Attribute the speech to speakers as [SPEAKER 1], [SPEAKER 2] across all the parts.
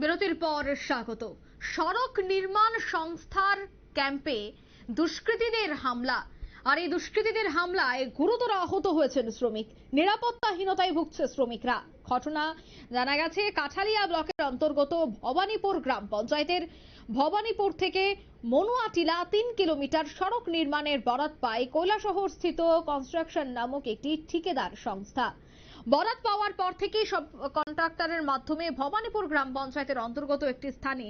[SPEAKER 1] বিরতির পর স্বাগত। সড়ক নির্মাণ সংস্থার ক্যাম্পে দুষ্কৃতীদের হামলা, আর এই দুষ্কৃতীদের হামলায় গুরুতর আহত হয়েছেন শ্রমিক। নিরাপত্তাহীনতায় ভুগছে শ্রমিকরা। ঘটনা জানা গেছে কাঠালিয়া ব্লকের অন্তর্গত ভবানীপুর গ্রাম পঞ্চায়েতের। ভবানীপুর থেকে মনুয়াটিলা 3 কিলোমিটার সড়ক নির্মাণের বরাত পায় কৈলাসহর স্থিত কনস্ট্রাকশন নামক একটি ঠিকাদার সংস্থা। বরাত পাওয়ার পর থেকেই সব কন্ট্রাক্টরের মাধ্যমে ভবানীপুর গ্রাম পঞ্চায়েতের অন্তর্গত একটি স্থানে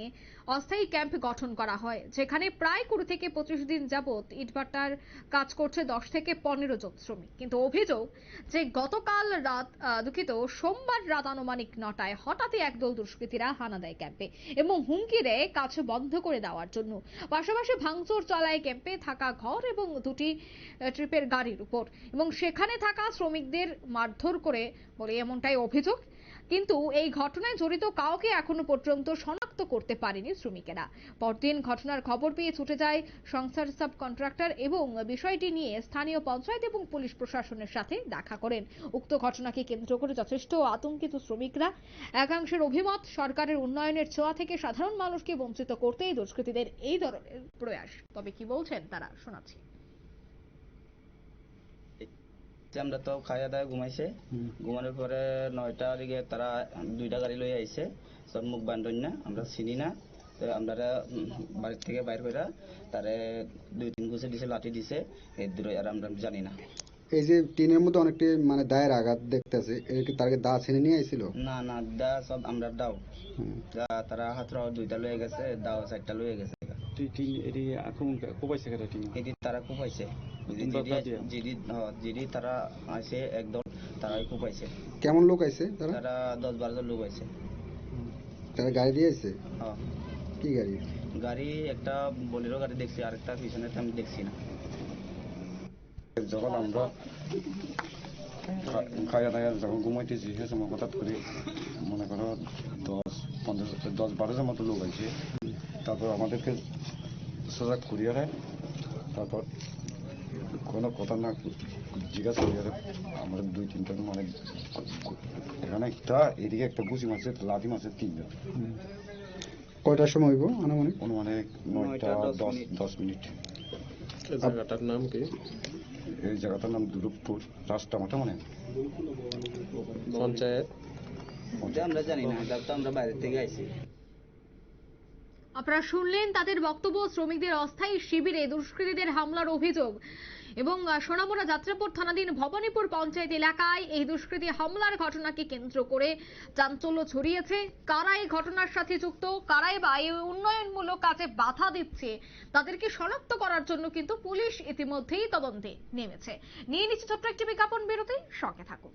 [SPEAKER 1] অস্থায়ী ক্যাম্প গঠন করা হয়, যেখানে প্রায় 20 থেকে 25 দিন যাবত ইটভাটার কাজ করছে 10 থেকে 15 জন শ্রমিক। কিন্তু অভিযোগ যে গতকাল সোমবার রাত আনুমানিক 9টায় হঠাৎই একদল দুষ্কৃতীরা হানা দেয় ক্যাম্পে এবং হুমকি দেয় কাজ বন্ধ করে দেওয়ার জন্য। পাশাপাশি ভাঙচুর চালায় ক্যাম্পে থাকা ঘর এবং 2টি ট্রিপের গাড়ির উপর, এবং সেখানে থাকা শ্রমিকদের মারধর করে বলে এমনটাই অভিযোগ। কিন্তু এই ঘটনায় জড়িত কাউকে এখনো পর্যন্ত শনাক্ত করতে পারেনি শ্রমিকেরা। পরদিন ঘটনার খবর পেয়ে ছুটে যায় সংস্থার সাব কন্ট্রাক্টর এবং বিষয়টি নিয়ে স্থানীয় পঞ্চায়েত এবং পুলিশ প্রশাসনের সাথে দেখা করেন। উক্ত ঘটনাকে কেন্দ্র করে যথেষ্ট আতঙ্কিত শ্রমিকরা। একাংশের অভিমত, সরকারের উন্নয়নের ছোঁয়া থেকে সাধারণ মানুষকে বঞ্চিত করতেই দুষ্কৃতীদের এই ধরনের প্রয়াস। তবে কি বলছেন তারা, শোনাচ্ছি।
[SPEAKER 2] আমরা তো খাইয়া দাওয়া ঘুমাইছে, ঘুমানোর পরে 9টার দিকে তারা 2টা গাড়ি লই আইছে। সব মুখ বান্ধন না, আমরা চিনি না। আমরা বাড়ির থেকে বাইর করে তারে 2-3 ঘুষে দিছে, লাঠি দিছে, এর দূরে আর আমরা জানি না।
[SPEAKER 3] এই যে টিনের মধ্যে অনেকটি মানে দায়ের আঘাত দেখতেছে, এর কি তারকে দা ছিনে নিয়ে আইছিল?
[SPEAKER 2] না না, দা সব আমরা দাও তারা হাতরা 2টা লয়ে গেছে, দাও 4টা লয়ে গেছে। এটি তারা কোপাইছে, জিডি তারা আছে একদম, তারাই কোপাইছে।
[SPEAKER 3] কেমন লোক আইছে তারা?
[SPEAKER 2] 10-12 জন লোক আছে।
[SPEAKER 3] তারা গাড়ি দিয়ে আইছে?
[SPEAKER 2] হ্যাঁ।
[SPEAKER 3] কি গাড়ি?
[SPEAKER 2] গাড়ি একটা বোলেরো গাড়ি দেখছি, আরেকটা পিছনে আমি দেখছি না।
[SPEAKER 4] যখন আমরা খাইয়া দাইয়া যখন ঘুমাইতেছি সে সময় হঠাৎ করে মনে করো 10-12 জন মতো লোক আছে। তারপর আমাদেরকে সজাগ করিয়ে দেয়, তারপর কোনো কথা না জিজ্ঞাসা করিয়ে দেয়। আমরা 2-3টা মানে এখানে একটা এদিকে একটা গুছি মাছের লাঠি মাছের 3জন।
[SPEAKER 3] কয়টার সময় হইব?
[SPEAKER 4] অনুমানিক 9টা 10 মিনিট।
[SPEAKER 5] এই জায়গাটার নাম কি?
[SPEAKER 4] এই জায়গাটার নাম দুরুপপুর রাস্তা মাথা, মানে
[SPEAKER 5] পঞ্চায়েত।
[SPEAKER 2] আমরা জানি না, আমরা বাইরে থেকে আইছি।
[SPEAKER 1] আপনারা শুনলেন তাদের বক্তব্য। শ্রমিকদের অস্থায়ী শিবিরে দুষ্কৃতীদের হামলার অভিযোগ, এবং সোনামুড়া যাত্রাপুর থানাধীন ভবানীপুর পঞ্চায়েত এলাকায় এই দুষ্কৃতী হামলার ঘটনাকে কেন্দ্র করে চাঞ্চল্য ছড়িয়েছে। কারা এই ঘটনার সাথে যুক্ত, কারাই বা এই উন্নয়নমূলক কাজে বাধা দিচ্ছে, তাদেরকে শনাক্ত করার জন্য কিন্তু পুলিশ ইতিমধ্যেই তদন্তে নেমেছে। নিয়ে নিচ্ছে ছোট্ট একটি বিজ্ঞাপন বিরতি, সঙ্গে থাকুন।